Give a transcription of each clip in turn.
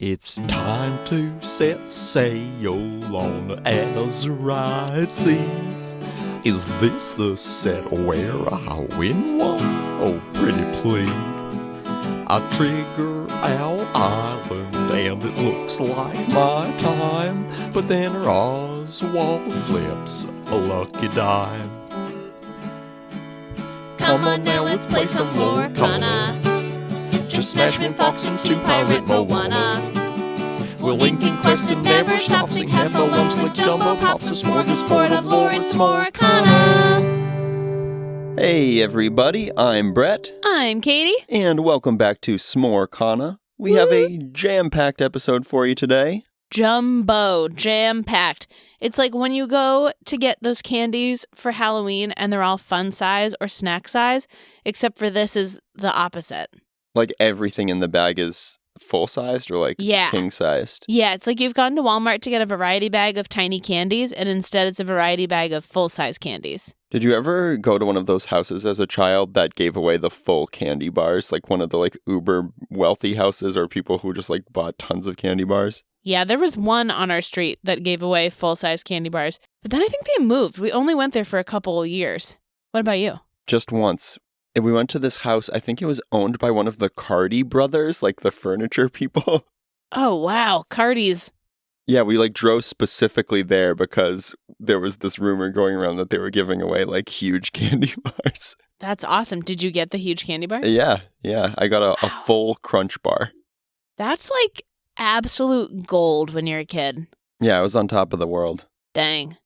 It's time to set sail on the Azurite Seas. Is this the set where I win one? Oh, pretty please. I trigger our island and it looks like my time, but then Oswald flips a lucky dime. Come on now, let's play some Lorcana. Just smash me fox into pirate Moana. We'll link in quest and never stop. Sing half the lumps like jumbo pops. A smorgasbord of lore and S'morecana. Hey everybody, I'm Brett. I'm Katie. And welcome back to S'morecana. We have a jam-packed episode for you today. Jumbo, jam-packed. It's like when you go to get those candies for Halloween and they're all fun size or snack size, except for this is the opposite. Like everything in the bag is full-sized or like king-sized? Yeah, it's like you've gone to Walmart to get a variety bag of tiny candies, and instead it's a variety bag of full-size candies. Did you ever go to one of those houses as a child that gave away the full candy bars? Like one of the like uber wealthy houses or people who just like bought tons of candy bars? Yeah, there was one on our street that gave away full-size candy bars. But then I think they moved. We only went there for a couple of years. What about you? Just once. And we went to this house, I think it was owned by one of the Cardi brothers, like the furniture people. Oh, wow. Cardi's. Yeah, we like drove specifically there because there was this rumor going around that they were giving away like huge candy bars. That's awesome. Did you get the huge candy bars? Yeah. I got a full crunch bar. That's like absolute gold when you're a kid. Yeah, I was on top of the world. Dang.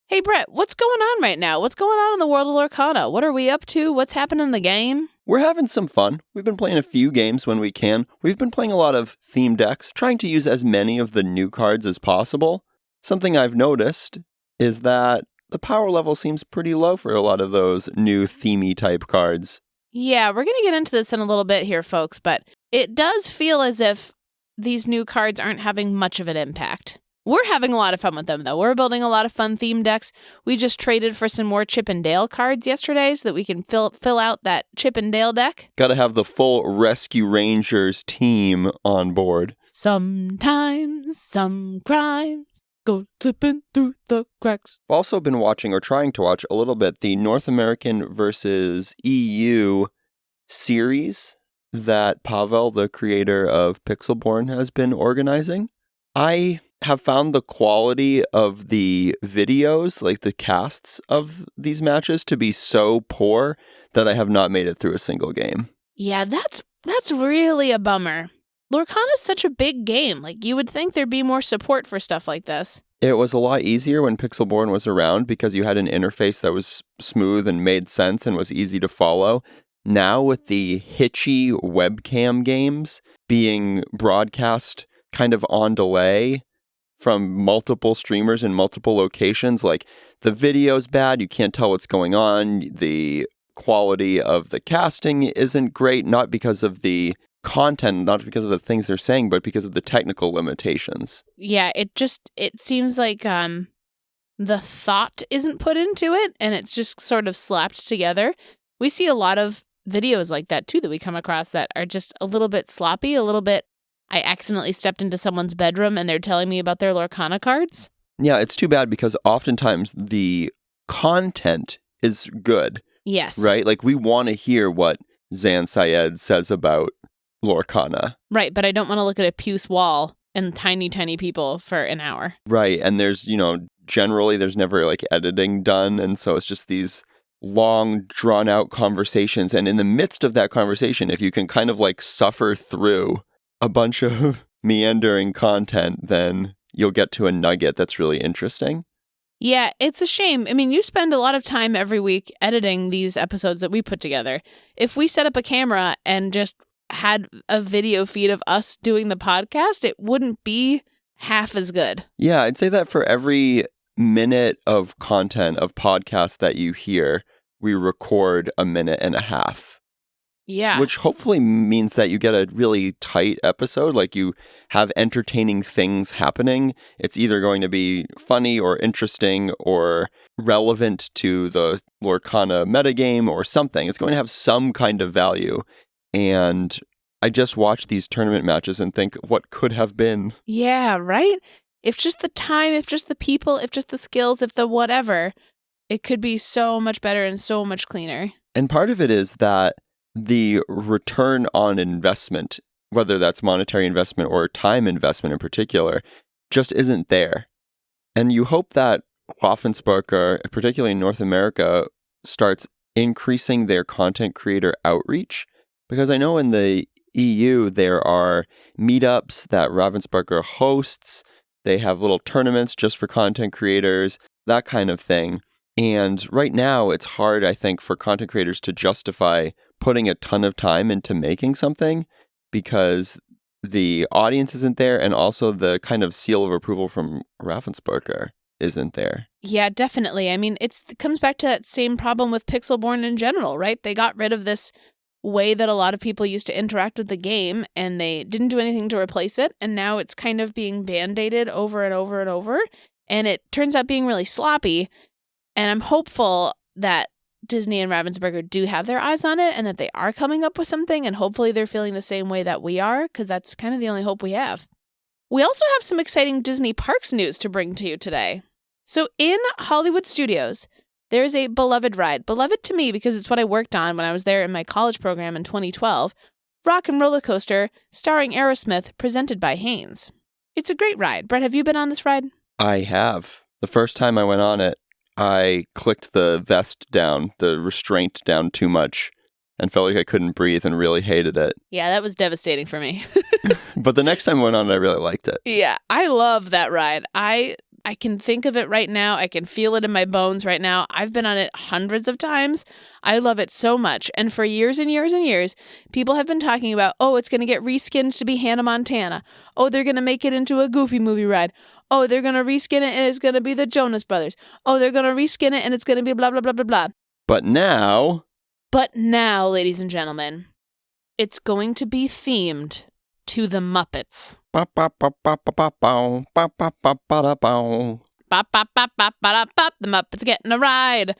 Hey, Brett, what's going on right now? What's going on in the world of Lorcana? What are we up to? What's happening in the game? We're having some fun. We've been playing a few games when we can. We've been playing a lot of theme decks, trying to use as many of the new cards as possible. Something I've noticed is that the power level seems pretty low for a lot of those new themey type cards. Yeah, we're going to get into this in a little bit here, folks, but it does feel as if these new cards aren't having much of an impact. We're having a lot of fun with them, though. We're building a lot of fun theme decks. We just traded for some more Chip and Dale cards yesterday so that we can fill out that Chip and Dale deck. Got to have the full Rescue Rangers team on board. Sometimes some crimes go slipping through the cracks. I've also been watching, or trying to watch, a little bit the North American versus EU series that Pavel, the creator of Pixelborn, has been organizing. I have found the quality of the videos, like the casts of these matches, to be so poor that I have not made it through a single game. Yeah, that's really a bummer. Lorcana's such a big game. Like, you would think there'd be more support for stuff like this. It was a lot easier when Pixelborn was around because you had an interface that was smooth and made sense and was easy to follow. Now with the hitchy webcam games being broadcast kind of on delay from multiple streamers in multiple locations, like the video's bad, you can't tell what's going on, the quality of the casting isn't great, not because of the content, not because of the things they're saying, but because of the technical limitations. Yeah, it seems like the thought isn't put into it, and it's just sort of slapped together. We see a lot of videos like that, too, that we come across that are just a little bit sloppy, a little bit, I accidentally stepped into someone's bedroom and they're telling me about their Lorcana cards. Yeah, it's too bad because oftentimes the content is good. Yes. Right? Like, we want to hear what Zan Syed says about Lorcana. Right, but I don't want to look at a puce wall and tiny, tiny people for an hour. Right, and there's, generally there's never, like, editing done, and so it's just these long, drawn-out conversations, and in the midst of that conversation, if you can kind of, like, suffer through a bunch of meandering content, then you'll get to a nugget that's really interesting. Yeah, it's a shame. I mean, you spend a lot of time every week editing these episodes that we put together. If we set up a camera and just had a video feed of us doing the podcast, it wouldn't be half as good. Yeah, I'd say that for every minute of content of podcast that you hear, we record a minute and a half. Yeah. Which hopefully means that you get a really tight episode, like you have entertaining things happening. It's either going to be funny or interesting or relevant to the Lorcana metagame or something. It's going to have some kind of value. And I just watch these tournament matches and think, what could have been? Yeah, right? If just the time, if just the people, if just the skills, if the whatever, it could be so much better and so much cleaner. And part of it is that the return on investment, whether that's monetary investment or time investment in particular, just isn't there. And you hope that Ravensburger, particularly in North America, starts increasing their content creator outreach. Because I know in the EU, there are meetups that Ravensburger hosts. They have little tournaments just for content creators, that kind of thing. And right now, it's hard, I think, for content creators to justify putting a ton of time into making something because the audience isn't there, and also the kind of seal of approval from Ravensburger isn't there. Yeah, definitely. I mean, it comes back to that same problem with Pixelborn in general, right? They got rid of this way that a lot of people used to interact with the game, and they didn't do anything to replace it, and now it's kind of being band-aided over and over and over, and it turns out being really sloppy, and I'm hopeful that Disney and Ravensburger do have their eyes on it and that they are coming up with something, and hopefully they're feeling the same way that we are, because that's kind of the only hope we have. We also have some exciting Disney Parks news to bring to you today. So in Hollywood Studios, there's a beloved ride, beloved to me because it's what I worked on when I was there in my college program in 2012, Rock and Roller Coaster starring Aerosmith, presented by Haynes. It's a great ride. Brett, have you been on this ride? I have. The first time I went on it, I clicked the vest down, the restraint down too much, and felt like I couldn't breathe and really hated it. Yeah, that was devastating for me. But the next time I went on it, I really liked it. Yeah, I love that ride. I can think of it right now. I can feel it in my bones right now. I've been on it hundreds of times. I love it so much. And for years and years and years, people have been talking about, oh, it's going to get reskinned to be Hannah Montana. Oh, they're going to make it into a Goofy movie ride. Oh, they're going to reskin it and it's going to be the Jonas Brothers. Oh, they're going to reskin it and it's going to be blah, blah, blah, blah, blah. But now, ladies and gentlemen, it's going to be themed to the Muppets. The Muppets getting a ride.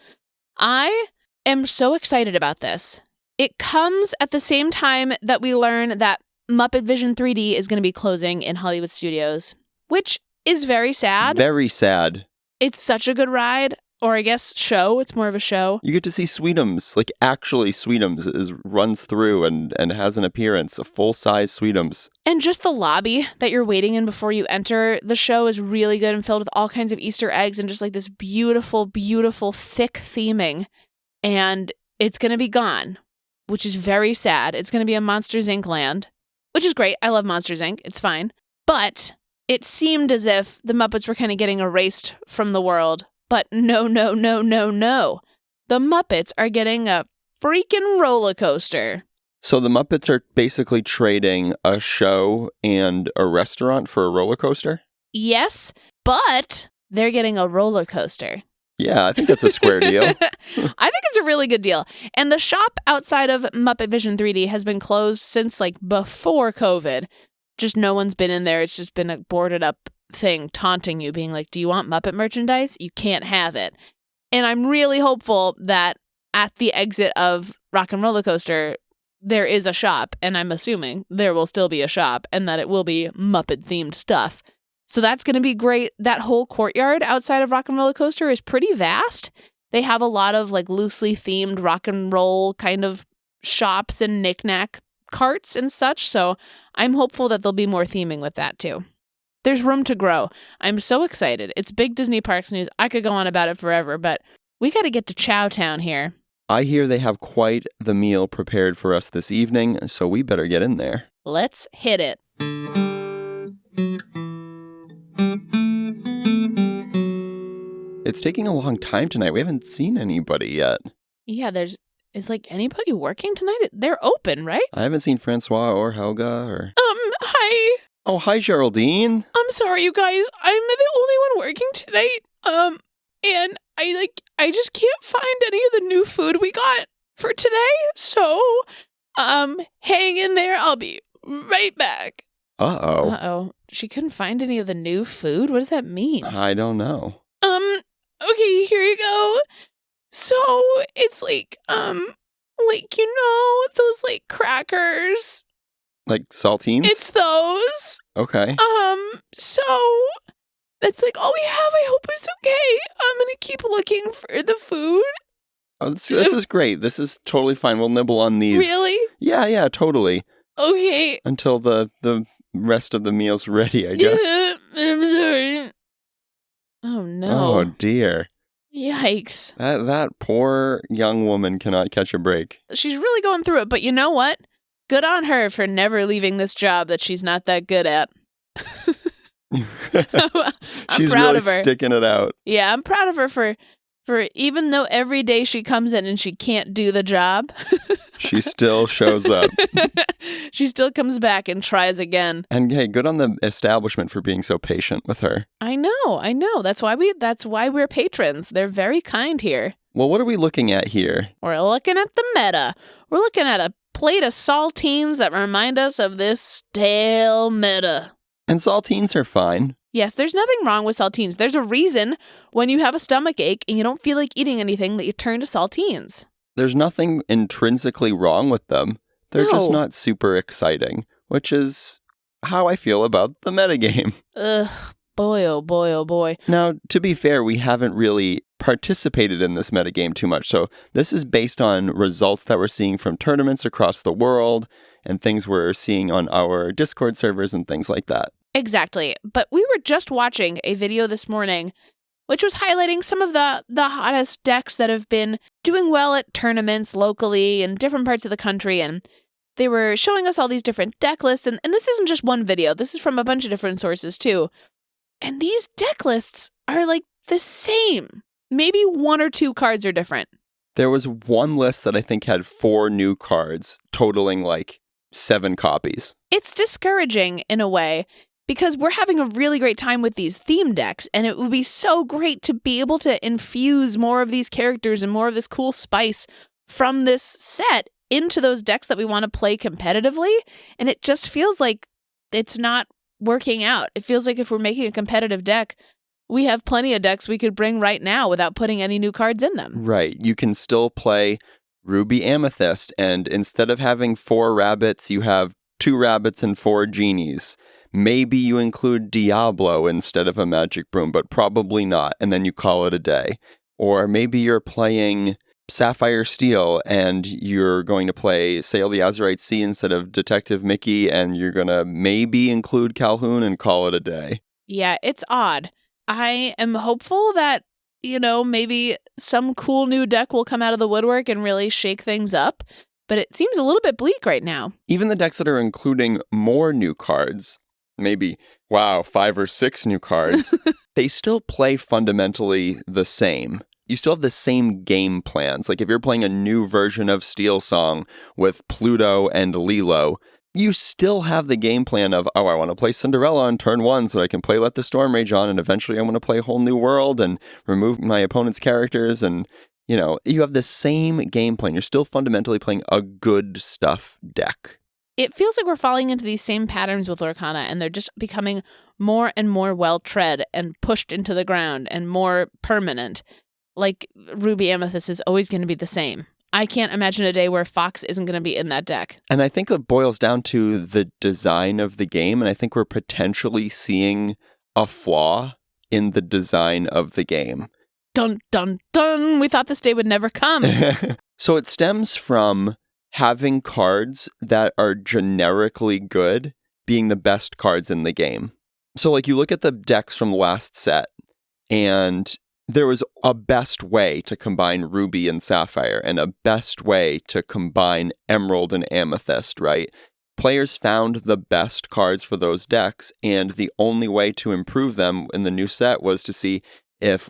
I am so excited about this. It comes at the same time that we learn that Muppet Vision 3D is going to be closing in Hollywood Studios, which is very sad. Very sad. It's such a good ride. Or I guess show. It's more of a show. You get to see Sweetums. Like, actually Sweetums runs through and has an appearance. A full-size Sweetums. And just the lobby that you're waiting in before you enter the show is really good and filled with all kinds of Easter eggs and just like this beautiful, beautiful, thick theming. And it's going to be gone, which is very sad. It's going to be a Monsters, Inc. land, which is great. I love Monsters, Inc. It's fine. But it seemed as if the Muppets were kind of getting erased from the world. But no. The Muppets are getting a freaking roller coaster. So the Muppets are basically trading a show and a restaurant for a roller coaster? Yes, but they're getting a roller coaster. Yeah, I think that's a square deal. I think it's a really good deal. And the shop outside of Muppet Vision 3D has been closed since like before COVID. Just no one's been in there. It's just been a boarded up thing taunting you, being like, do you want Muppet merchandise? You can't have it. And I'm really hopeful that at the exit of Rock and Roller Coaster, there is a shop, and I'm assuming there will still be a shop, and that it will be Muppet-themed stuff. So that's going to be great. That whole courtyard outside of Rock and Roller Coaster is pretty vast. They have a lot of like loosely themed rock and roll kind of shops and knick-knack carts and such, so I'm hopeful that there'll be more theming with that too. There's room to grow. I'm so excited. It's big Disney Parks news. I could go on about it forever, but we got to get to Chowtown here. I hear they have quite the meal prepared for us this evening, so we better get in there. Let's hit it. It's taking a long time tonight. We haven't seen anybody yet. Yeah, is like anybody working tonight? They're open, right? I haven't seen Francois or Helga or... Hi. Oh, hi, Geraldine. I'm sorry, you guys. I'm the only one working tonight. And I just can't find any of the new food we got for today. So, hang in there. I'll be right back. Uh-oh. She couldn't find any of the new food? What does that mean? I don't know. Okay, here you go. So, it's like, those like crackers Like saltines? It's those. Okay. So that's like all we have. I hope it's okay. I'm gonna keep looking for the food. Oh, this is great. This is totally fine. We'll nibble on these. Really? Yeah, totally. Okay. Until the rest of the meal's ready, I guess. I'm sorry. Oh no. Oh dear. Yikes. That poor young woman cannot catch a break. She's really going through it, but you know what? Good on her for never leaving this job that she's not that good at. I'm She's proud really of her. sticking it out. Yeah, I'm proud of her for even though every day she comes in and she can't do the job. She still shows up. She still comes back and tries again. And hey, good on the establishment for being so patient with her. I know. That's why we're patrons. They're very kind here. Well, what are we looking at here? We're looking at the meta. We're looking at a plate of saltines that remind us of this stale meta. And saltines are fine. Yes, there's nothing wrong with saltines. There's a reason when you have a stomach ache and you don't feel like eating anything that you turn to saltines. There's nothing intrinsically wrong with them. They're just No. not super exciting, which is how I feel about the metagame. Ugh, boy, oh boy, oh boy. Now, to be fair, we haven't really participated in this metagame too much, so this is based on results that we're seeing from tournaments across the world and things we're seeing on our Discord servers and things like that. Exactly. But we were just watching a video this morning which was highlighting some of the hottest decks that have been doing well at tournaments locally in different parts of the country. And they were showing us all these different deck lists. And this isn't just one video. This is from a bunch of different sources, too. And these deck lists are like the same. Maybe one or two cards are different. There was one list that I think had 4 new cards, totaling like 7 copies. It's discouraging in a way, because we're having a really great time with these theme decks, and it would be so great to be able to infuse more of these characters and more of this cool spice from this set into those decks that we want to play competitively, and it just feels like it's not working out. It feels like if we're making a competitive deck, we have plenty of decks we could bring right now without putting any new cards in them. Right. You can still play Ruby Amethyst, and instead of having 4 rabbits, you have 2 rabbits and 4 genies. Maybe you include Diablo instead of a magic broom, but probably not, and then you call it a day. Or maybe you're playing Sapphire Steel, and you're going to play Sail the Azurite Sea instead of Detective Mickey, and you're going to maybe include Calhoun and call it a day. Yeah, it's odd. I am hopeful that, maybe some cool new deck will come out of the woodwork and really shake things up, but it seems a little bit bleak right now. Even the decks that are including more new cards, maybe, 5 or 6 new cards, they still play fundamentally the same. You still have the same game plans. Like if you're playing a new version of Steel Song with Pluto and Lilo, you still have the game plan of, I want to play Cinderella on turn 1 so I can play Let the Storm Rage on, and eventually I want to play a whole new world and remove my opponent's characters, and, you have the same game plan. You're still fundamentally playing a good stuff deck. It feels like we're falling into these same patterns with Lorcana, and they're just becoming more and more well-tread and pushed into the ground and more permanent. Like Ruby Amethyst is always going to be the same. I can't imagine a day where Fox isn't going to be in that deck. And I think it boils down to the design of the game, and I think we're potentially seeing a flaw in the design of the game. Dun, dun, dun! We thought this day would never come. So it stems from having cards that are generically good being the best cards in the game. So like you look at the decks from the last set, and there was a best way to combine Ruby and Sapphire and a best way to combine Emerald and Amethyst, right? Players found the best cards for those decks, and the only way to improve them in the new set was to see if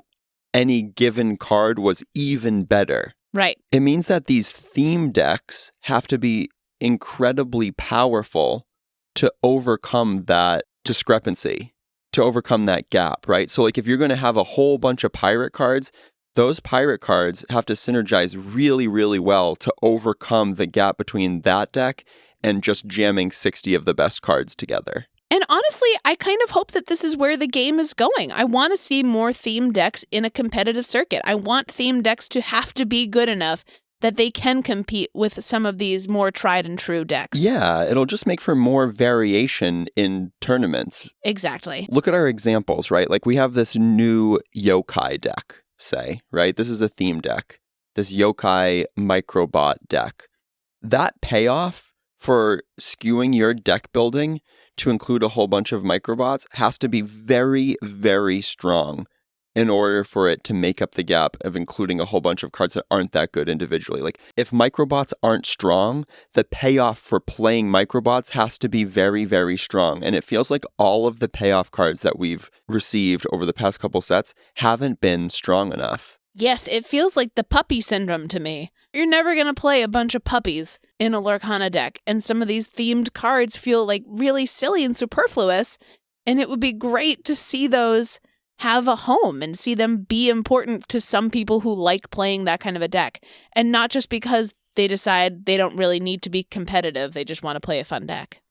any given card was even better. Right. It means that these theme decks have to be incredibly powerful to overcome that discrepancy, to overcome that gap, right? So like if you're going to have a whole bunch of pirate cards, those pirate cards have to synergize really, really well to overcome the gap between that deck and just jamming 60 of the best cards together. And honestly, I kind of hope that this is where the game is going. I want to see more theme decks in a competitive circuit. I want theme decks to have to be good enough that they can compete with some of these more tried and true decks. Yeah, it'll just make for more variation in tournaments. Exactly. Look at our examples, right? Like we have this new yokai deck, say, right? This is a theme deck. This yokai microbot deck. That payoff for skewing your deck building to include a whole bunch of microbots has to be very, very strong in order for it to make up the gap of including a whole bunch of cards that aren't that good individually. Like, if microbots aren't strong, the payoff for playing microbots has to be very, very strong. And it feels like all of the payoff cards that we've received over the past couple sets haven't been strong enough. Yes, it feels like the puppy syndrome to me. You're never going to play a bunch of puppies in a Lorcana deck, and some of these themed cards feel like really silly and superfluous, and it would be great to see those have a home and see them be important to some people who like playing that kind of a deck, and not just because they decide they don't really need to be competitive, they just want to play a fun deck.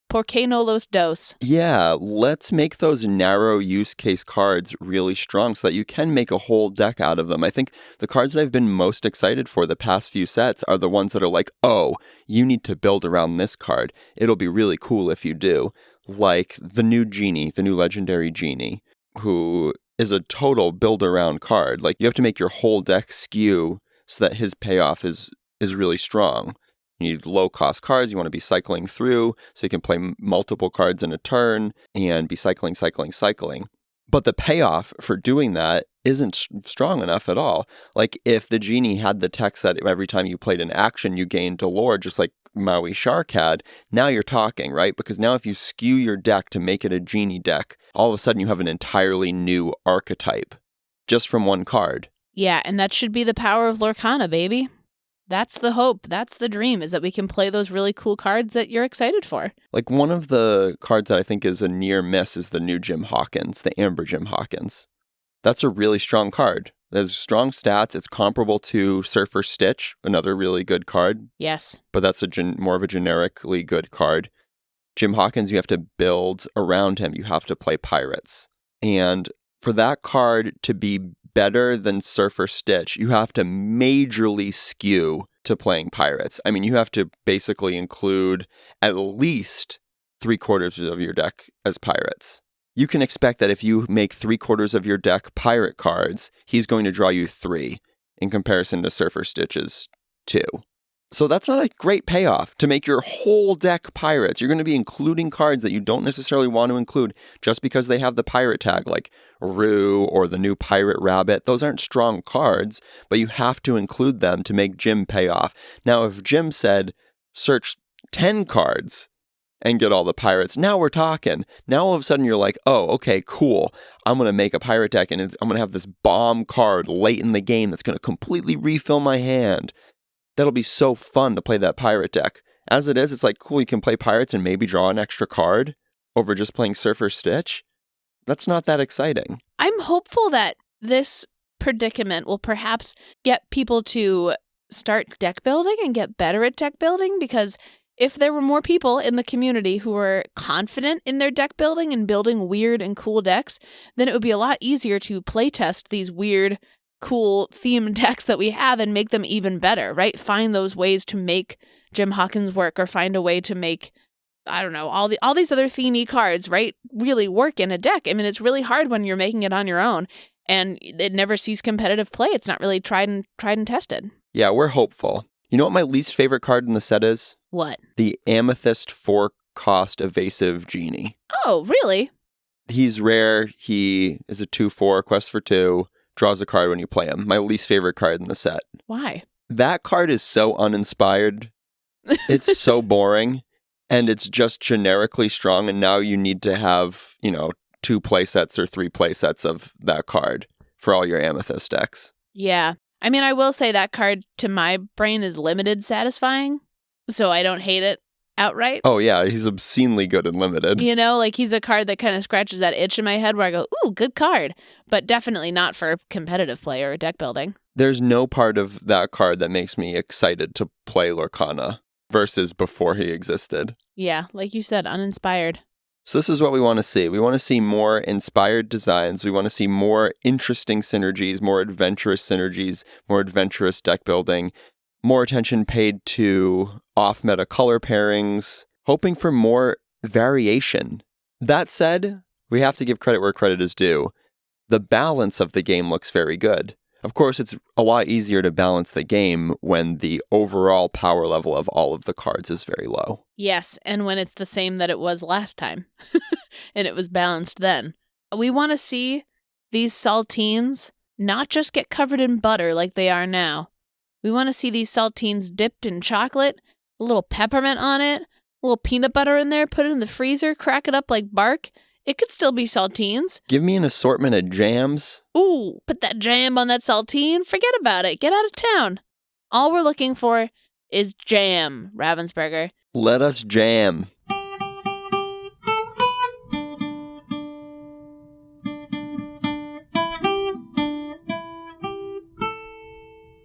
Por qué no los dos? Yeah, let's make those narrow use case cards really strong so that you can make a whole deck out of them. I think the cards that I've been most excited for the past few sets are the ones that are like, oh, you need to build around this card. It'll be really cool if you do. Like the new Genie, the new legendary Genie, who is a total build-around card. Like, you have to make your whole deck skew so that his payoff is really strong. You need low-cost cards. You want to be cycling through so you can play multiple cards in a turn and be cycling. But the payoff for doing that isn't strong enough at all. Like, if the Genie had the text that every time you played an action, you gained Dolor, just like Maui Shark had, now you're talking, right? Because now if you skew your deck to make it a Genie deck, all of a sudden you have an entirely new archetype just from one card. Yeah, and that should be the power of Lorcana, baby. That's the hope. That's the dream, is that we can play those really cool cards that you're excited for. Like, one of the cards that I think is a near miss is the new Jim Hawkins, the Amber Jim Hawkins. That's a really strong card. It has strong stats. It's comparable to Surfer Stitch, another really good card. Yes. But that's more of a generically good card. Jim Hawkins, you have to build around him. You have to play pirates. And for that card to be better than Surfer Stitch, you have to majorly skew to playing pirates. I mean, you have to basically include at least 3/4 of your deck as pirates. You can expect that if you make 3/4 of your deck pirate cards, he's going to draw you 3 in comparison to Surfer Stitch's 2. So that's not a great payoff to make your whole deck pirates. You're going to be including cards that you don't necessarily want to include just because they have the pirate tag, like Rue or the new Pirate Rabbit. Those aren't strong cards, but you have to include them to make Jim pay off. Now, if Jim said, search 10 cards and get all the pirates, now we're talking. Now all of a sudden you're like, oh, okay, cool. I'm going to make a pirate deck and I'm going to have this bomb card late in the game that's going to completely refill my hand. That'll be so fun to play that pirate deck. As it is, it's like, cool, you can play pirates and maybe draw an extra card over just playing Surfer Stitch. That's not that exciting. I'm hopeful that this predicament will perhaps get people to start deck building and get better at deck building, because if there were more people in the community who were confident in their deck building and building weird and cool decks, then it would be a lot easier to playtest these weird, cool theme decks that we have and make them even better, right? Find those ways to make Jim Hawkins work, or find a way to make, I don't know, all these other themey cards, right, really work in a deck. I mean, it's really hard when you're making it on your own and it never sees competitive play. It's not really tried and tested. Yeah, we're hopeful. You know what my least favorite card in the set is? What? The Amethyst 4-cost Evasive Genie. Oh, really? He's rare. He is a 2/4, quest for 2. Draws a card when you play him. My least favorite card in the set. Why? That card is so uninspired. It's so boring. And it's just generically strong. And now you need to have, 2 playsets or 3 playsets of that card for all your Amethyst decks. Yeah. I mean, I will say that card to my brain is limited satisfying. So I don't hate it outright. Oh, yeah. He's obscenely good and limited. Like he's a card that kind of scratches that itch in my head where I go, ooh, good card. But definitely not for competitive play or deck building. There's no part of that card that makes me excited to play Lorcana versus before he existed. Yeah, like you said, uninspired. So this is what we want to see. We want to see more inspired designs. We want to see more interesting synergies, more adventurous synergies, more adventurous deck building, more attention paid to off-meta color pairings, hoping for more variation. That said, we have to give credit where credit is due. The balance of the game looks very good. Of course, it's a lot easier to balance the game when the overall power level of all of the cards is very low. Yes, and when it's the same that it was last time, and it was balanced then. We want to see these saltines not just get covered in butter like they are now. We want to see these saltines dipped in chocolate, a little peppermint on it, a little peanut butter in there, put it in the freezer, crack it up like bark. It could still be saltines. Give me an assortment of jams. Ooh, put that jam on that saltine. Forget about it. Get out of town. All we're looking for is jam, Ravensburger. Let us jam.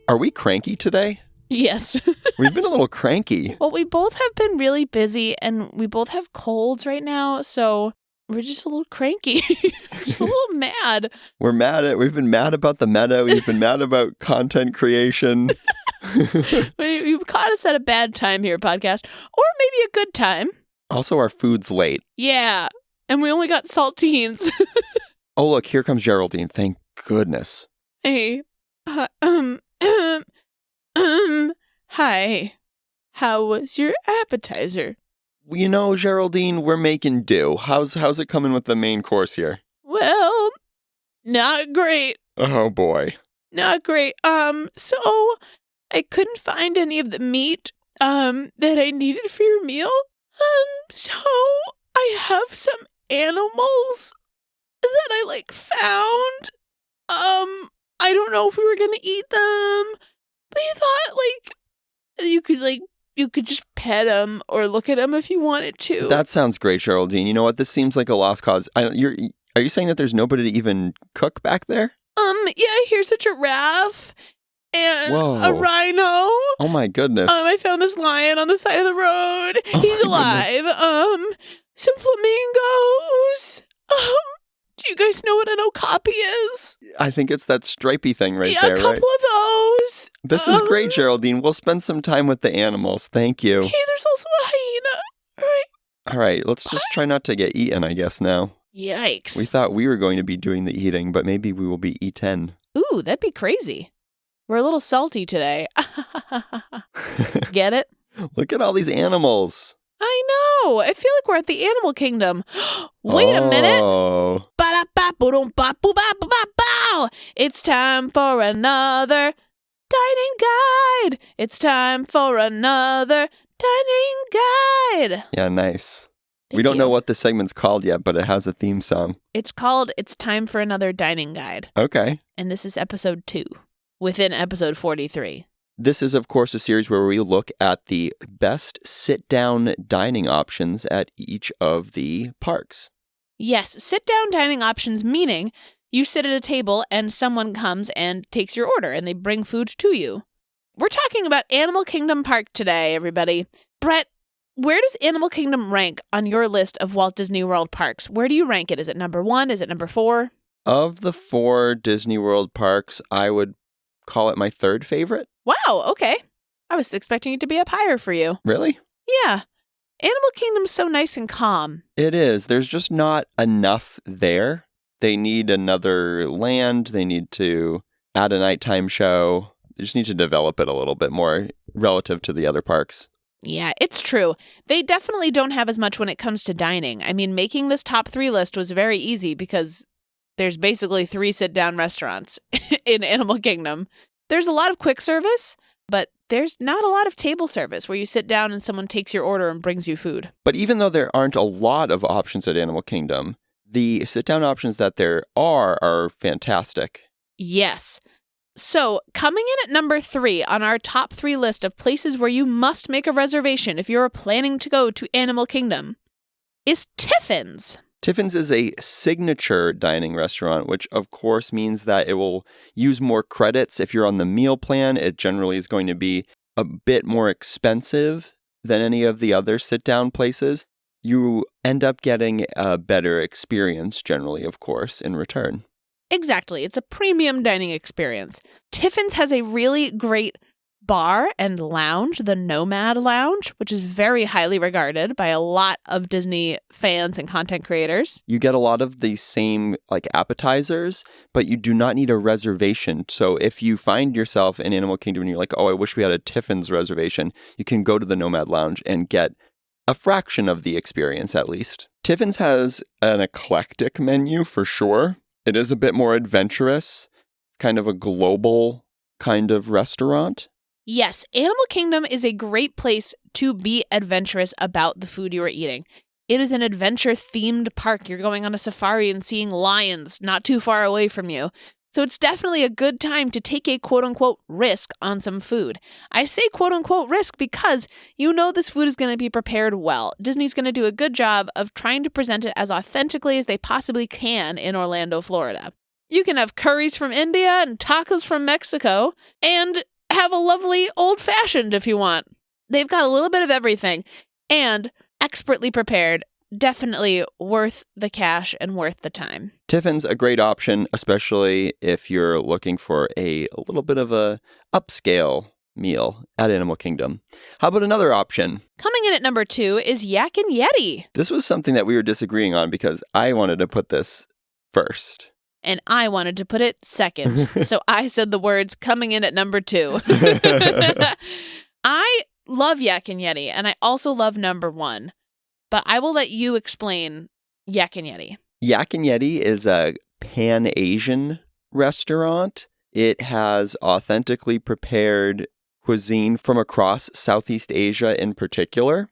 Are we cranky today? Yes. We've been a little cranky. Well, we both have been really busy, and we both have colds right now, so we're just a little cranky. We're just a little mad. We've been mad about the meta. We've been mad about content creation. You caught us at a bad time here, podcast, or maybe a good time. Also, our food's late. Yeah, and we only got saltines. Oh, look, here comes Geraldine. Thank goodness. Hey, hi. How was your appetizer? You know, Geraldine, we're making do. How's it coming with the main course here? Well, not great. Oh, boy. Not great. So I couldn't find any of the meat, that I needed for your meal. So I have some animals that I, found. I don't know if we were gonna eat them, but you thought, you could just pet them or look at them if you wanted to. That sounds great, Geraldine. You know what? This seems like a lost cause. Are you saying that there's nobody to even cook back there? Yeah, here's a giraffe and a rhino. Oh my goodness. I found this lion on the side of the road. He's alive. Some flamingos. Do you guys know what an okapi is? I think it's that stripy thing there, right? Yeah, a couple of those. This is great, Geraldine. We'll spend some time with the animals. Thank you. Okay, there's also a hyena. All right, let's just try not to get eaten, I guess, now. Yikes. We thought we were going to be doing the eating, but maybe we will be eaten. Ooh, that'd be crazy. We're a little salty today. Get it? Look at all these animals. I know. I feel like we're at the animal kingdom. Wait a minute. It's time for another dining guide. It's time for another dining guide. Yeah, nice. Thank we don't you. know what the segment's called yet, but it has a theme song. It's called It's Time for Another Dining Guide. Okay. And this is episode 2, within episode 43. This is, of course, a series where we look at the best sit-down dining options at each of the parks. Yes, sit-down dining options, meaning you sit at a table and someone comes and takes your order and they bring food to you. We're talking about Animal Kingdom Park today, everybody. Brett, where does Animal Kingdom rank on your list of Walt Disney World parks? Where do you rank it? Is it number 1? Is it number 4? Of the 4 Disney World parks, I would call it my 3rd favorite. Wow, okay. I was expecting it to be up higher for you. Really? Yeah. Animal Kingdom's so nice and calm. It is. There's just not enough there. They need another land. They need to add a nighttime show. They just need to develop it a little bit more relative to the other parks. Yeah, it's true. They definitely don't have as much when it comes to dining. I mean, making this top 3 list was very easy because there's basically 3 sit-down restaurants in Animal Kingdom. There's a lot of quick service, but there's not a lot of table service where you sit down and someone takes your order and brings you food. But even though there aren't a lot of options at Animal Kingdom, the sit-down options that there are fantastic. Yes. So, coming in at number 3 on our top 3 list of places where you must make a reservation if you're planning to go to Animal Kingdom is Tiffin's. Tiffin's is a signature dining restaurant, which of course means that it will use more credits. If you're on the meal plan, it generally is going to be a bit more expensive than any of the other sit-down places. You end up getting a better experience generally, of course, in return. Exactly. It's a premium dining experience. Tiffin's has a really great bar and lounge, the Nomad Lounge, which is very highly regarded by a lot of Disney fans and content creators. You get a lot of the same like appetizers, but you do not need a reservation. So if you find yourself in Animal Kingdom and you're like, oh, I wish we had a Tiffin's reservation, you can go to the Nomad Lounge and get a fraction of the experience at least. Tiffin's has an eclectic menu for sure. It is a bit more adventurous, kind of a global kind of restaurant. Yes, Animal Kingdom is a great place to be adventurous about the food you are eating. It is an adventure-themed park. You're going on a safari and seeing lions not too far away from you. So it's definitely a good time to take a quote-unquote risk on some food. I say quote-unquote risk because you know this food is going to be prepared well. Disney's going to do a good job of trying to present it as authentically as they possibly can in Orlando, Florida. You can have curries from India and tacos from Mexico and have a lovely old-fashioned if you want. They've got a little bit of everything and expertly prepared. Definitely worth the cash and worth the time. Tiffin's a great option, especially if you're looking for a little bit of a upscale meal at Animal Kingdom. How about another option? Coming in at number 2 is Yak and Yeti. This was something that we were disagreeing on because I wanted to put this first. And I wanted to put it second. So I said the words coming in at number 2. I love Yak and Yeti, and I also love number 1. But I will let you explain Yak and Yeti. Yak and Yeti is a Pan-Asian restaurant. It has authentically prepared cuisine from across Southeast Asia in particular.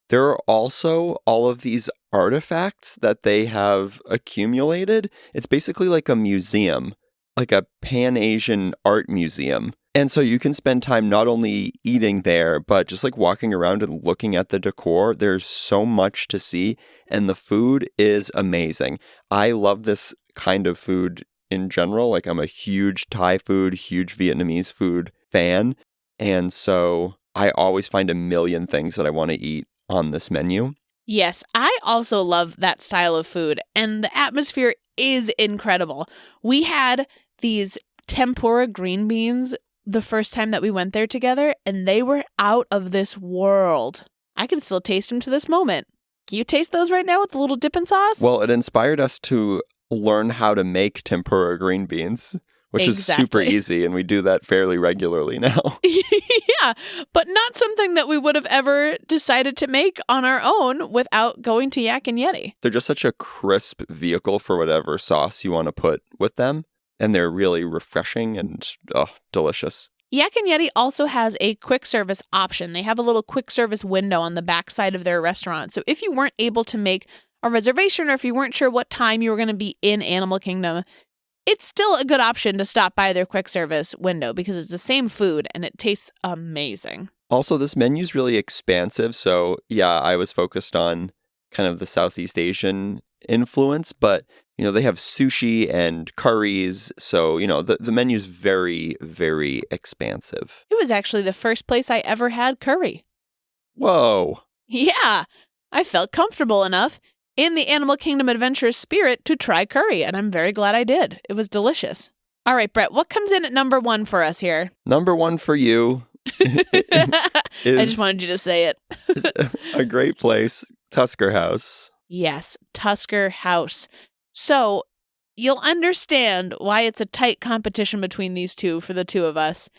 There are also all of these artifacts that they have accumulated. It's basically like a museum, like a Pan-Asian art museum. And so you can spend time not only eating there, but just like walking around and looking at the decor. There's so much to see, and the food is amazing. I love this kind of food in general. Like I'm a huge Thai food, huge Vietnamese food fan. And so I always find a million things that I want to eat on this menu. Yes, I also love that style of food, and the atmosphere is incredible. We had these tempura green beans the first time that we went there together, and they were out of this world. I can still taste them to this moment. Can you taste those right now with a little dipping sauce? Well, it inspired us to learn how to make tempura green beans, which is super easy, and we do that fairly regularly now. Yeah, but not something that we would have ever decided to make on our own without going to Yak and Yeti. They're just such a crisp vehicle for whatever sauce you want to put with them. And they're really refreshing and delicious. Yak and Yeti also has a quick service option. They have a little quick service window on the back side of their restaurant. So if you weren't able to make a reservation or if you weren't sure what time you were going to be in Animal Kingdom, it's still a good option to stop by their quick service window because it's the same food and it tastes amazing. Also, this menu's really expansive. So yeah, I was focused on kind of the Southeast Asian influence, but they have sushi and curries. So, the menu's very, very expansive. It was actually the first place I ever had curry. Whoa. Yeah. I felt comfortable enough in the Animal Kingdom adventurous spirit to try curry, and I'm very glad I did. It was delicious. All right, Brett, what comes in at number 1 for us here? Number 1 for you. I just wanted you to say it. Is a great place, Tusker House. Yes, Tusker House. So you'll understand why it's a tight competition between these two for the two of us.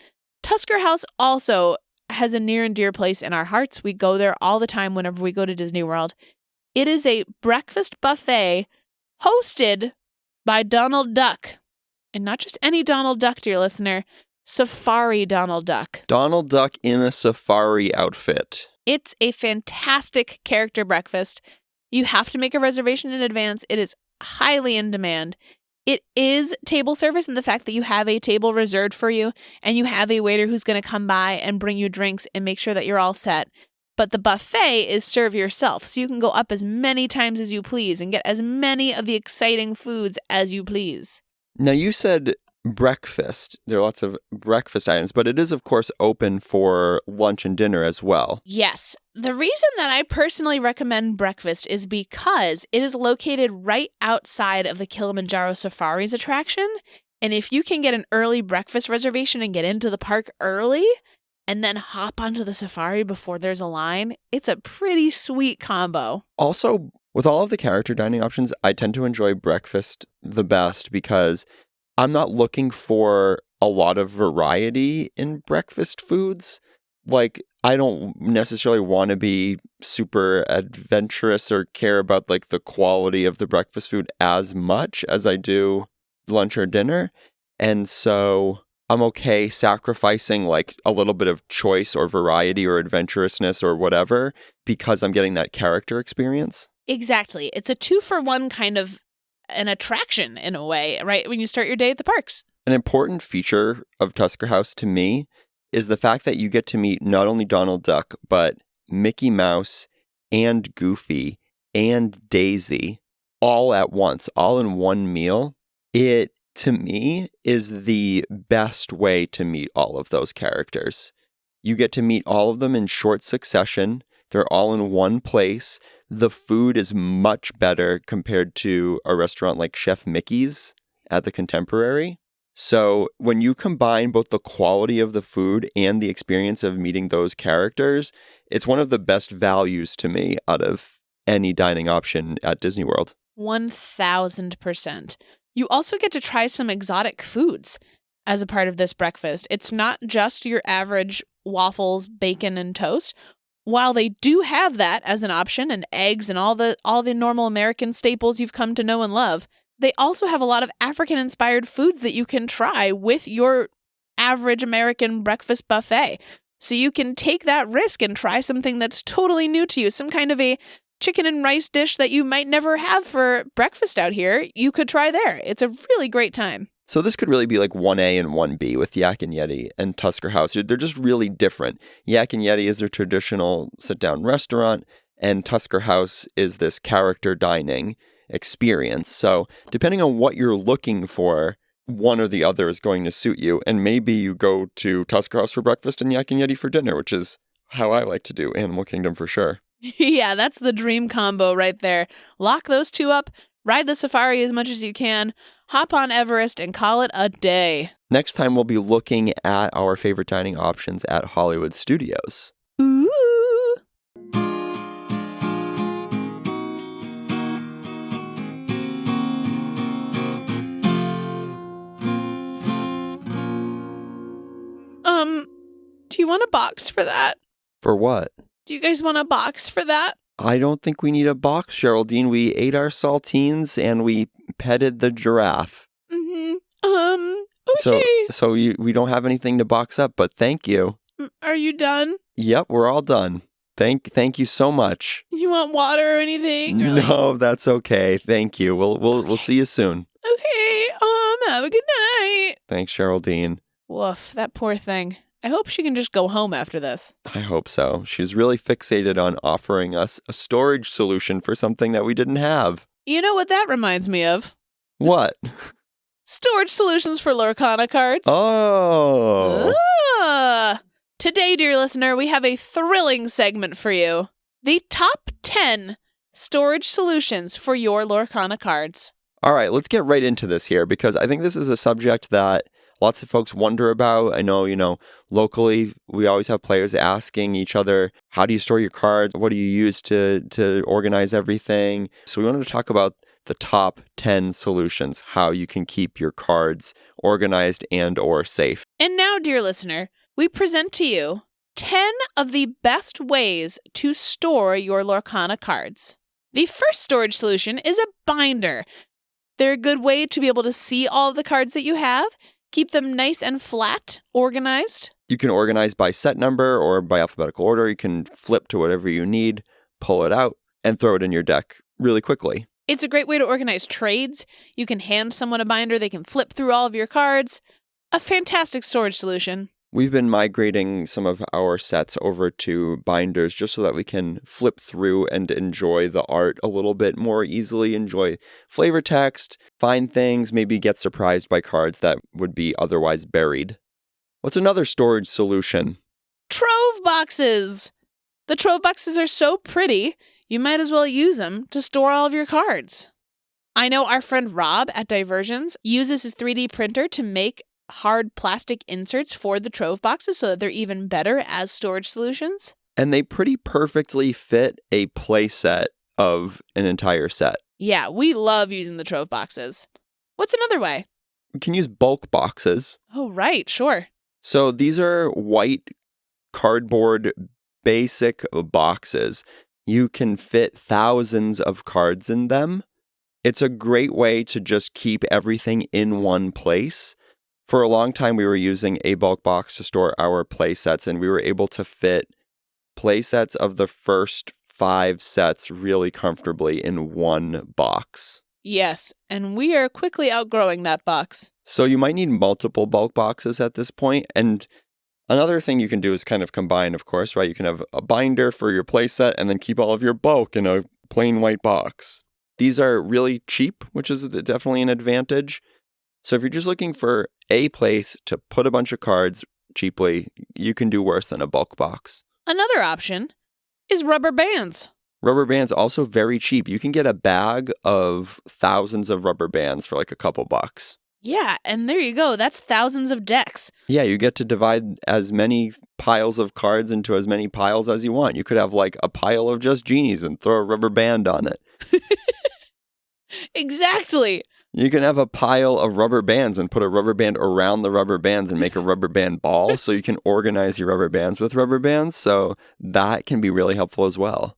Tusker House also has a near and dear place in our hearts. We go there all the time whenever we go to Disney World. It is a breakfast buffet hosted by Donald Duck. And not just any Donald Duck, dear listener, Safari Donald Duck. Donald Duck in a safari outfit. It's a fantastic character breakfast. You have to make a reservation in advance. It is highly in demand. It is table service in the fact that you have a table reserved for you and you have a waiter who's going to come by and bring you drinks and make sure that you're all set. But the buffet is serve yourself, so you can go up as many times as you please and get as many of the exciting foods as you please. Now, you said breakfast. There are lots of breakfast items, but it is, of course, open for lunch and dinner as well. Yes. The reason that I personally recommend breakfast is because it is located right outside of the Kilimanjaro Safaris attraction. And if you can get an early breakfast reservation and get into the park early, and then hop onto the safari before there's a line, it's a pretty sweet combo. Also, with all of the character dining options, I tend to enjoy breakfast the best because I'm not looking for a lot of variety in breakfast foods. Like, I don't necessarily want to be super adventurous or care about like the quality of the breakfast food as much as I do lunch or dinner. And so I'm okay sacrificing like a little bit of choice or variety or adventurousness or whatever because I'm getting that character experience. Exactly. It's a 2-for-1 kind of an attraction in a way, right? When you start your day at the parks. An important feature of Tusker House to me is the fact that you get to meet not only Donald Duck, but Mickey Mouse and Goofy and Daisy all at once, all in one meal. It, to me, is the best way to meet all of those characters. You get to meet all of them in short succession. They're all in one place. The food is much better compared to a restaurant like Chef Mickey's at the Contemporary. So when you combine both the quality of the food and the experience of meeting those characters, it's one of the best values to me out of any dining option at Disney World. 1000%. You also get to try some exotic foods as a part of this breakfast. It's not just your average waffles, bacon, and toast. While they do have that as an option, and eggs and all the normal American staples you've come to know and love, they also have a lot of African-inspired foods that you can try with your average American breakfast buffet. So you can take that risk and try something that's totally new to you, some kind of a chicken and rice dish that you might never have for breakfast out here. You could try there. It's a really great time. So this could really be like 1A and 1B with Yak and Yeti and Tusker House. They're just really different. Yak and Yeti is their traditional sit-down restaurant, and Tusker House is this character dining experience. So depending on what you're looking for, one or the other is going to suit you. And maybe you go to Tusker House for breakfast and Yak and Yeti for dinner, which is how I like to do Animal Kingdom for sure. Yeah, that's the dream combo right there. Lock those two up, ride the safari as much as you can, hop on Everest, and call it a day. Next time, we'll be looking at our favorite dining options at Hollywood Studios. Ooh. Do you want a box for that? For what? Do you guys want a box for that? I don't think we need a box, Geraldine. We ate our saltines and we petted the giraffe. Mm-hmm. Okay. So we don't have anything to box up, but thank you. Are you done? Yep, we're all done. Thank you so much. You want water or anything? Or no, that's okay. Thank you. We'll see you soon. Okay. Have a good night. Thanks, Geraldine. Woof, that poor thing. I hope she can just go home after this. I hope so. She's really fixated on offering us a storage solution for something that we didn't have. You know what that reminds me of? What? Storage solutions for Lorcana cards. Oh. Today, dear listener, we have a thrilling segment for you. The top 10 storage solutions for your Lorcana cards. All right, let's get right into this here because I think this is a subject that lots of folks wonder about. I know, locally, we always have players asking each other, how do you store your cards? What do you use to organize everything? So we wanted to talk about the top 10 solutions, how you can keep your cards organized and or safe. And now, dear listener, we present to you 10 of the best ways to store your Lorcana cards. The first storage solution is a binder. They're a good way to be able to see all the cards that you have. Keep them nice and flat, organized. You can organize by set number or by alphabetical order. You can flip to whatever you need, pull it out, and throw it in your deck really quickly. It's a great way to organize trades. You can hand someone a binder. They can flip through all of your cards. A fantastic storage solution. We've been migrating some of our sets over to binders just so that we can flip through and enjoy the art a little bit more easily, enjoy flavor text, find things, maybe get surprised by cards that would be otherwise buried. What's another storage solution? Trove boxes! The Trove boxes are so pretty, you might as well use them to store all of your cards. I know our friend Rob at Diversions uses his 3D printer to make hard plastic inserts for the trove boxes so that they're even better as storage solutions. And they pretty perfectly fit a play set of an entire set. Yeah, we love using the trove boxes. What's another way? We can use bulk boxes. Oh, right, sure. So these are white cardboard basic boxes. You can fit thousands of cards in them. It's a great way to just keep everything in one place. For a long time, we were using a bulk box to store our play sets, and we were able to fit play sets of the first 5 sets really comfortably in one box. Yes, and we are quickly outgrowing that box. So you might need multiple bulk boxes at this point. And another thing you can do is kind of combine, of course, right? You can have a binder for your play set and then keep all of your bulk in a plain white box. These are really cheap, which is definitely an advantage. So if you're just looking for a place to put a bunch of cards cheaply, you can do worse than a bulk box. Another option is rubber bands. Rubber bands also very cheap. You can get a bag of thousands of rubber bands for like a couple bucks. Yeah, and there you go. That's thousands of decks. Yeah, you get to divide as many piles of cards into as many piles as you want. You could have like a pile of just genies and throw a rubber band on it. Exactly. You can have a pile of rubber bands and put a rubber band around the rubber bands and make a rubber band ball so you can organize your rubber bands with rubber bands. So that can be really helpful as well.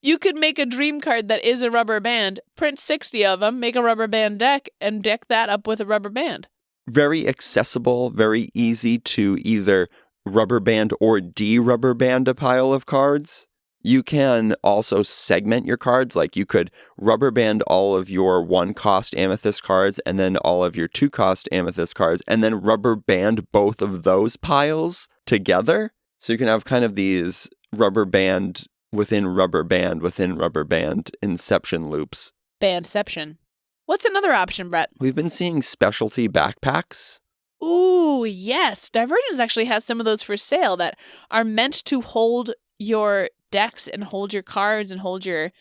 You could make a dream card that is a rubber band, print 60 of them, make a rubber band deck, and deck that up with a rubber band. Very accessible, very easy to either rubber band or de-rubber band a pile of cards. You can also segment your cards, like you could rubber band all of your 1-cost amethyst cards and then all of your 2-cost amethyst cards, and then rubber band both of those piles together. So you can have kind of these rubber band within rubber band within rubber band inception loops. Bandception. What's another option, Brett? We've been seeing specialty backpacks. Ooh, yes. Divergence actually has some of those for sale that are meant to hold your decks and hold your cards and hold your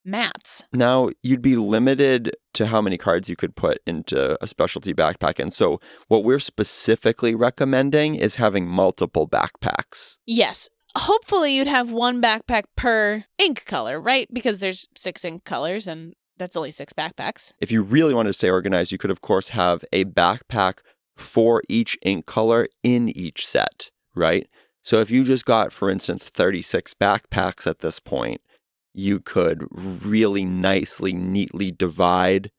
mats. Now, you'd be limited to how many cards you could put into a specialty backpack. And so what we're specifically recommending is having multiple backpacks. Yes. Hopefully you'd have one backpack per ink color, right? Because there's 6 ink colors and that's only 6 backpacks. If you really want to stay organized, you could, of course, have a backpack for each ink color in each set, right? So if you just got, for instance, 36 backpacks at this point, you could really nicely, neatly divide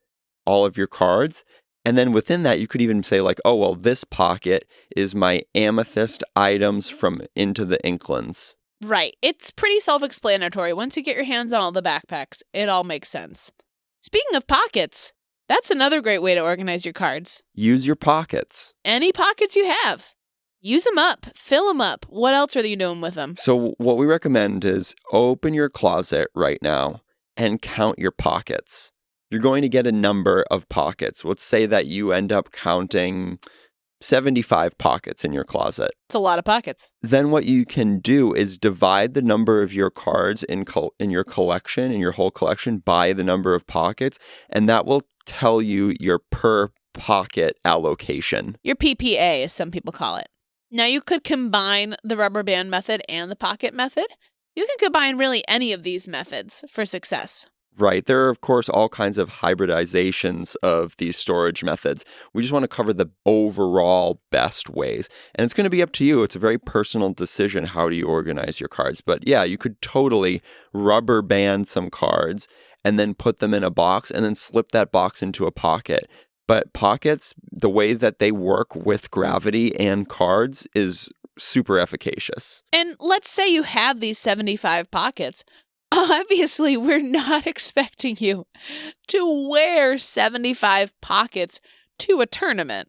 all of your cards. And then within that, you could even say like, oh, well, this pocket is my amethyst items from Into the Inklands. Right. It's pretty self-explanatory. Once you get your hands on all the backpacks, it all makes sense. Speaking of pockets, that's another great way to organize your cards. Use your pockets. Any pockets you have. Use them up. Fill them up. What else are you doing with them? So what we recommend is open your closet right now and count your pockets. You're going to get a number of pockets. Let's say that you end up counting 75 pockets in your closet. It's a lot of pockets. Then what you can do is divide the number of your cards in your collection, in your whole collection, by the number of pockets, and that will tell you your per pocket allocation. Your PPA, as some people call it. Now, you could combine the rubber band method and the pocket method. You can combine really any of these methods for success. Right. There are, of course, all kinds of hybridizations of these storage methods. We just want to cover the overall best ways. And it's going to be up to you. It's a very personal decision. How do you organize your cards? But yeah, you could totally rubber band some cards and then put them in a box and then slip that box into a pocket. But pockets, the way that they work with gravity and cards is super efficacious. And let's say you have these 75 pockets. Obviously, we're not expecting you to wear 75 pockets to a tournament.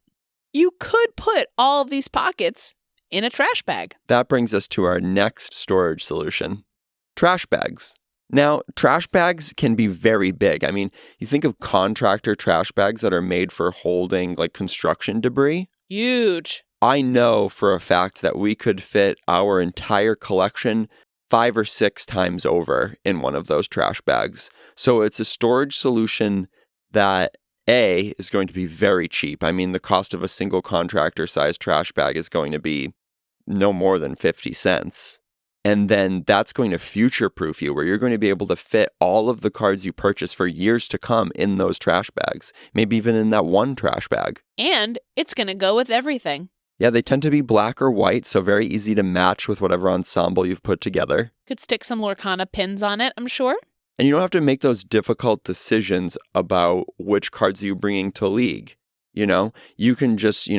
You could put all of these pockets in a trash bag. That brings us to our next storage solution, trash bags. Now, trash bags can be very big. I mean, you think of contractor trash bags that are made for holding like construction debris. Huge. I know for a fact that we could fit our entire collection 5 or 6 times over in one of those trash bags. So it's a storage solution that A, is going to be very cheap. I mean, the cost of a single contractor-sized trash bag is going to be no more than 50 cents. And then that's going to future-proof you, where you're going to be able to fit all of the cards you purchase for years to come in those trash bags, maybe even in that one trash bag. And it's going to go with everything. Yeah, they tend to be black or white, so very easy to match with whatever ensemble you've put together. Could stick some Lorcana pins on it, I'm sure. And you don't have to make those difficult decisions about which cards you're bringing to League. You know, you can just,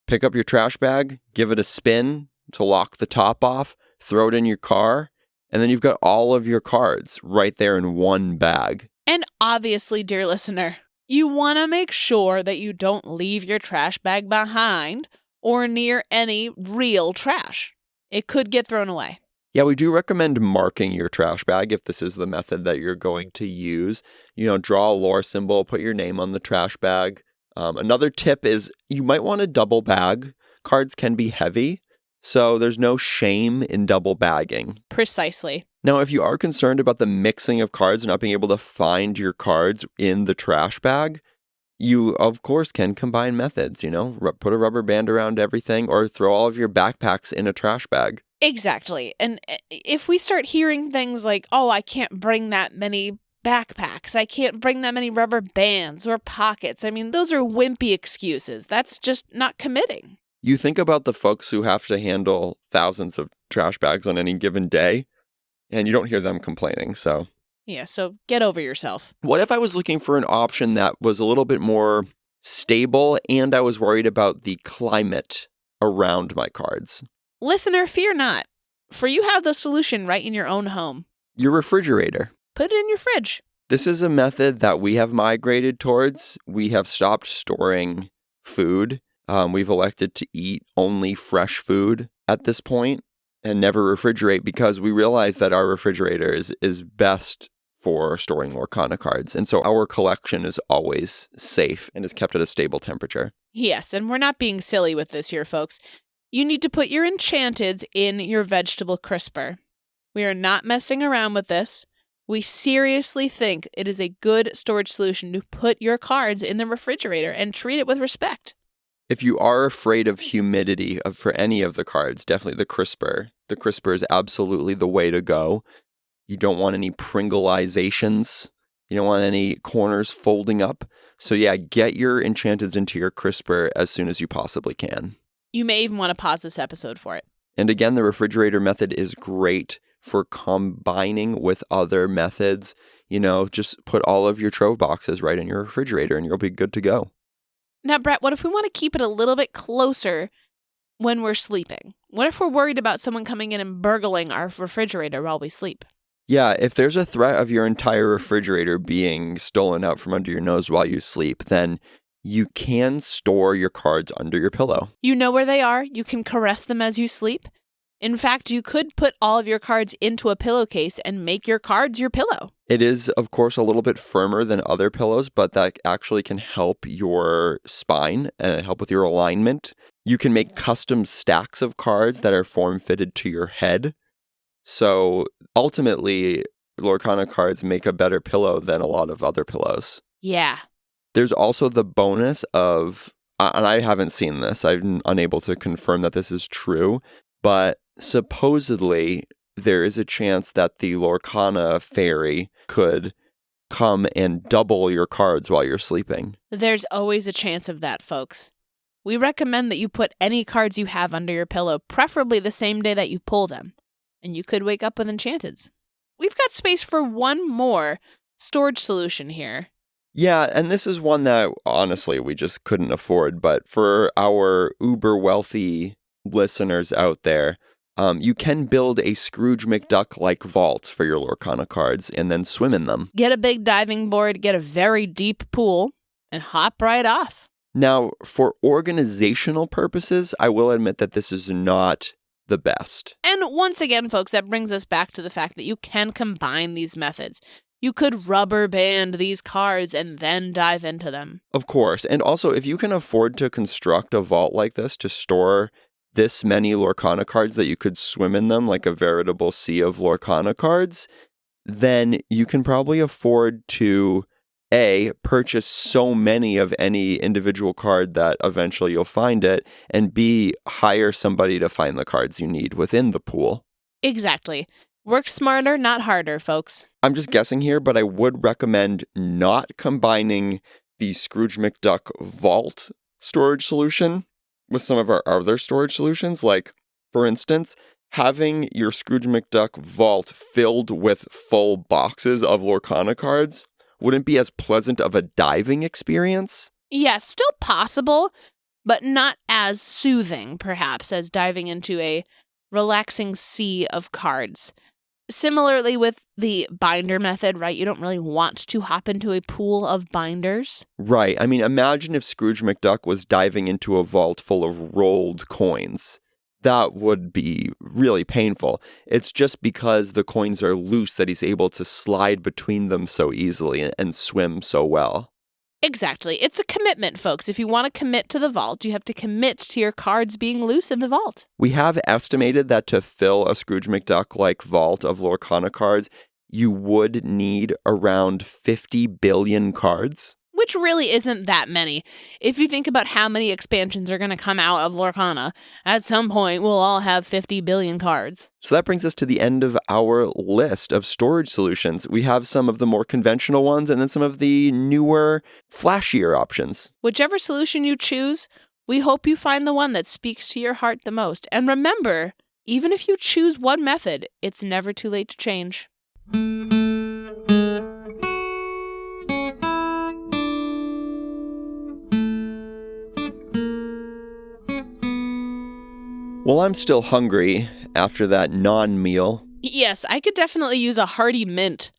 pick up your trash bag, give it a spin to lock the top off, throw it in your car, and then you've got all of your cards right there in one bag. And obviously, dear listener, you want to make sure that you don't leave your trash bag behind or near any real trash. It could get thrown away. Yeah, we do recommend marking your trash bag if this is the method that you're going to use. Draw a lore symbol, put your name on the trash bag. Another tip is you might want to double bag. Cards can be heavy, so there's no shame in double bagging. Precisely. Now, if you are concerned about the mixing of cards and not being able to find your cards in the trash bag, you, of course, can combine methods, put a rubber band around everything or throw all of your backpacks in a trash bag. Exactly. And if we start hearing things like, oh, I can't bring that many backpacks, I can't bring that many rubber bands or pockets, I mean, those are wimpy excuses. That's just not committing. You think about the folks who have to handle thousands of trash bags on any given day, and you don't hear them complaining, so... Yeah, so get over yourself. What if I was looking for an option that was a little bit more stable and I was worried about the climate around my cards? Listener, fear not, for you have the solution right in your own home. Your refrigerator. Put it in your fridge. This is a method that we have migrated towards. We have stopped storing food. We've elected to eat only fresh food at this point and never refrigerate because we realize that our refrigerator is best for storing Lorcana cards. And so our collection is always safe and is kept at a stable temperature. Yes, and we're not being silly with this here, folks. You need to put your enchanteds in your vegetable crisper. We are not messing around with this. We seriously think it is a good storage solution to put your cards in the refrigerator and treat it with respect. If you are afraid of humidity for any of the cards, definitely the crisper. The crisper is absolutely the way to go. You don't want any Pringleizations. You don't want any corners folding up. So yeah, get your enchanteds into your crisper as soon as you possibly can. You may even want to pause this episode for it. And again, the refrigerator method is great for combining with other methods. Just put all of your trove boxes right in your refrigerator and you'll be good to go. Now, Brett, what if we want to keep it a little bit closer when we're sleeping? What if we're worried about someone coming in and burgling our refrigerator while we sleep? Yeah, if there's a threat of your entire refrigerator being stolen out from under your nose while you sleep, then you can store your cards under your pillow. You know where they are. You can caress them as you sleep. In fact, you could put all of your cards into a pillowcase and make your cards your pillow. It is, of course, a little bit firmer than other pillows, but that actually can help your spine and help with your alignment. You can make custom stacks of cards that are form-fitted to your head. So ultimately, Lorcana cards make a better pillow than a lot of other pillows. Yeah. There's also the bonus of, and I haven't seen this, I'm unable to confirm that this is true, but supposedly there is a chance that the Lorcana fairy could come and double your cards while you're sleeping. There's always a chance of that, folks. We recommend that you put any cards you have under your pillow, preferably the same day that you pull them, and you could wake up with enchanteds. We've got space for one more storage solution here. Yeah, and this is one that, honestly, we just couldn't afford, but for our uber wealthy listeners out there, you can build a Scrooge McDuck-like vault for your Lorcana cards and then swim in them. Get a big diving board, get a very deep pool, and hop right off. Now, for organizational purposes, I will admit that this is not the best. And once again, folks, that brings us back to the fact that you can combine these methods. You could rubber band these cards and then dive into them. Of course. And also, if you can afford to construct a vault like this to store this many Lorcana cards that you could swim in them like a veritable sea of Lorcana cards, then you can probably afford to A, purchase so many of any individual card that eventually you'll find it, and B, hire somebody to find the cards you need within the pool. Exactly. Work smarter, not harder, folks. I'm just guessing here, but I would recommend not combining the Scrooge McDuck Vault storage solution with some of our other storage solutions. Like, for instance, having your Scrooge McDuck Vault filled with full boxes of Lorcana cards wouldn't be as pleasant of a diving experience. Yeah, still possible, but not as soothing, perhaps, as diving into a relaxing sea of cards. Similarly with the binder method, right? You don't really want to hop into a pool of binders. Right. I mean, imagine if Scrooge McDuck was diving into a vault full of rolled coins. That would be really painful. It's just because the coins are loose that he's able to slide between them so easily and swim so well. Exactly. It's a commitment, folks. If you want to commit to the vault, you have to commit to your cards being loose in the vault. We have estimated that to fill a Scrooge McDuck-like vault of Lorcana cards, you would need around 50 billion cards. Which really isn't that many. If you think about how many expansions are going to come out of Lorcana, at some point we'll all have 50 billion cards. So that brings us to the end of our list of storage solutions. We have some of the more conventional ones and then some of the newer, flashier options. Whichever solution you choose, we hope you find the one that speaks to your heart the most. And remember, even if you choose one method, it's never too late to change. Well, I'm still hungry after that non-meal. Yes, I could definitely use a hearty mint,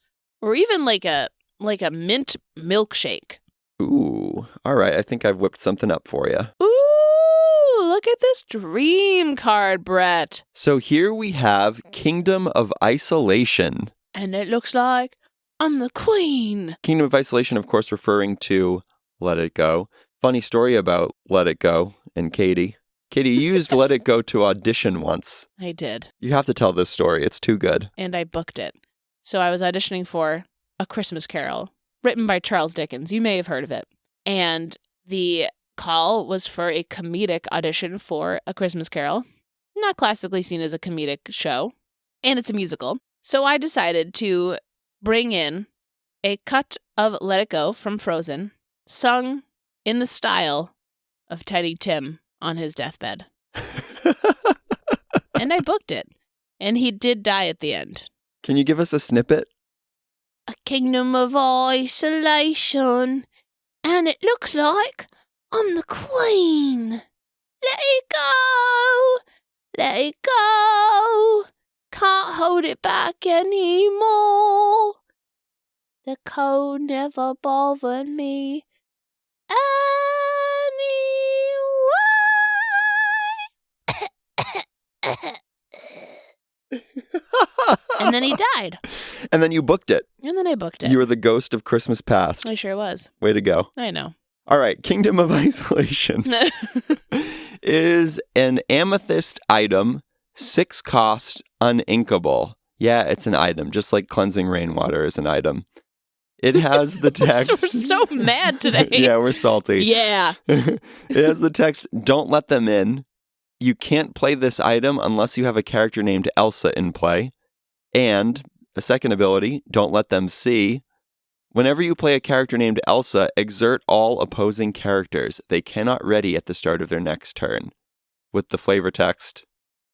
or even like a mint milkshake. Ooh, all right. I think I've whipped something up for you. Ooh, look at this dream card, Brett. So here we have Kingdom of Isolation. And it looks like I'm the queen. Kingdom of Isolation, of course, referring to Let It Go. Funny story about Let It Go and Katie. Katie, you used Let It Go to audition once. I did. You have to tell this story. It's too good. And I booked it. So I was auditioning for A Christmas Carol, written by Charles Dickens. You may have heard of it. And the call was for a comedic audition for A Christmas Carol. Not classically seen as a comedic show. And it's a musical. So I decided to bring in a cut of Let It Go from Frozen, sung in the style of Tiny Tim on his deathbed. And I booked it. And he did die at the end. Can you give us a snippet? A kingdom of isolation. And it looks like I'm the queen. Let it go. Let it go. Can't hold it back anymore. The cold never bothered me And then he died. And then you booked it. And then I booked it. You were the ghost of Christmas past. I sure was. Way to go. I know. All right. Kingdom of Isolation is an amethyst item, 6 cost, uninkable. Yeah, it's an item, just like cleansing rainwater is an item. It has the text. We're so mad today. Yeah, we're salty. Yeah. It has the text, don't let them in. You can't play this item unless you have a character named Elsa in play. And a second ability, don't let them see. Whenever you play a character named Elsa, exert all opposing characters. They cannot ready at the start of their next turn. With the flavor text.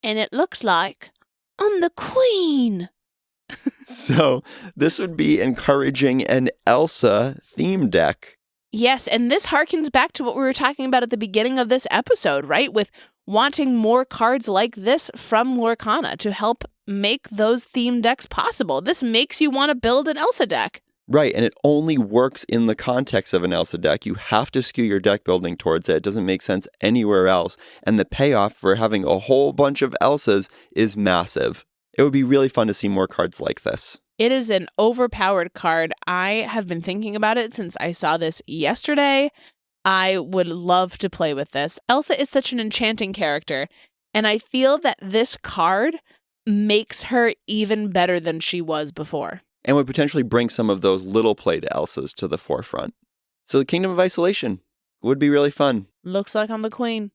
And it looks like I'm the queen. So this would be encouraging an Elsa theme deck. Yes, and this harkens back to what we were talking about at the beginning of this episode, right? With wanting more cards like this from Lorcana to help make those theme decks possible. This makes you want to build an Elsa deck. Right, and it only works in the context of an Elsa deck. You have to skew your deck building towards it. It doesn't make sense anywhere else. And the payoff for having a whole bunch of Elsas is massive. It would be really fun to see more cards like this. It is an overpowered card. I have been thinking about it since I saw this yesterday. I would love to play with this. Elsa is such an enchanting character, and I feel that this card makes her even better than she was before. and would potentially bring some of those little played Elsas to the forefront. So the Kingdom of Isolation would be really fun. Looks like I'm the queen.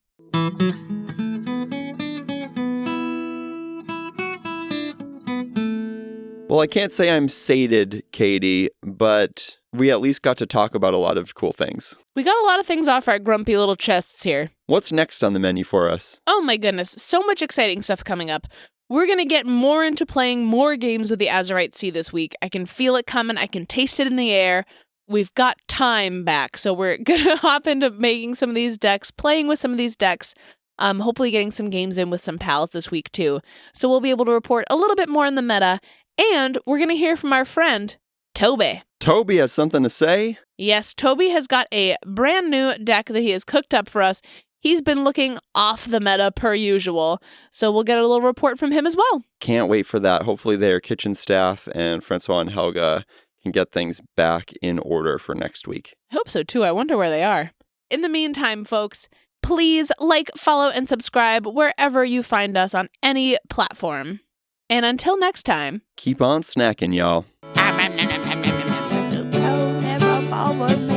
Well, I can't say I'm sated, Katie, but we at least got to talk about a lot of cool things. We got a lot of things off our grumpy little chests here. What's next on the menu for us? Oh my goodness, so much exciting stuff coming up. We're going to get more into playing more games with the Azurite Sea this week. I can feel it coming. I can taste it in the air. We've got time back, so we're going to hop into making some of these decks, playing with some of these decks, hopefully getting some games in with some pals this week too. So we'll be able to report a little bit more in the meta, and we're going to hear from our friend, Toby. Toby has something to say? Yes, Toby has got a brand new deck that he has cooked up for us. He's been looking off the meta per usual, so we'll get a little report from him as well. Can't wait for that. Hopefully their kitchen staff and Francois and Helga can get things back in order for next week. I hope so too. I wonder where they are. In the meantime, folks, please like, follow, and subscribe wherever you find us on any platform. And until next time, keep on snacking, y'all. never forward.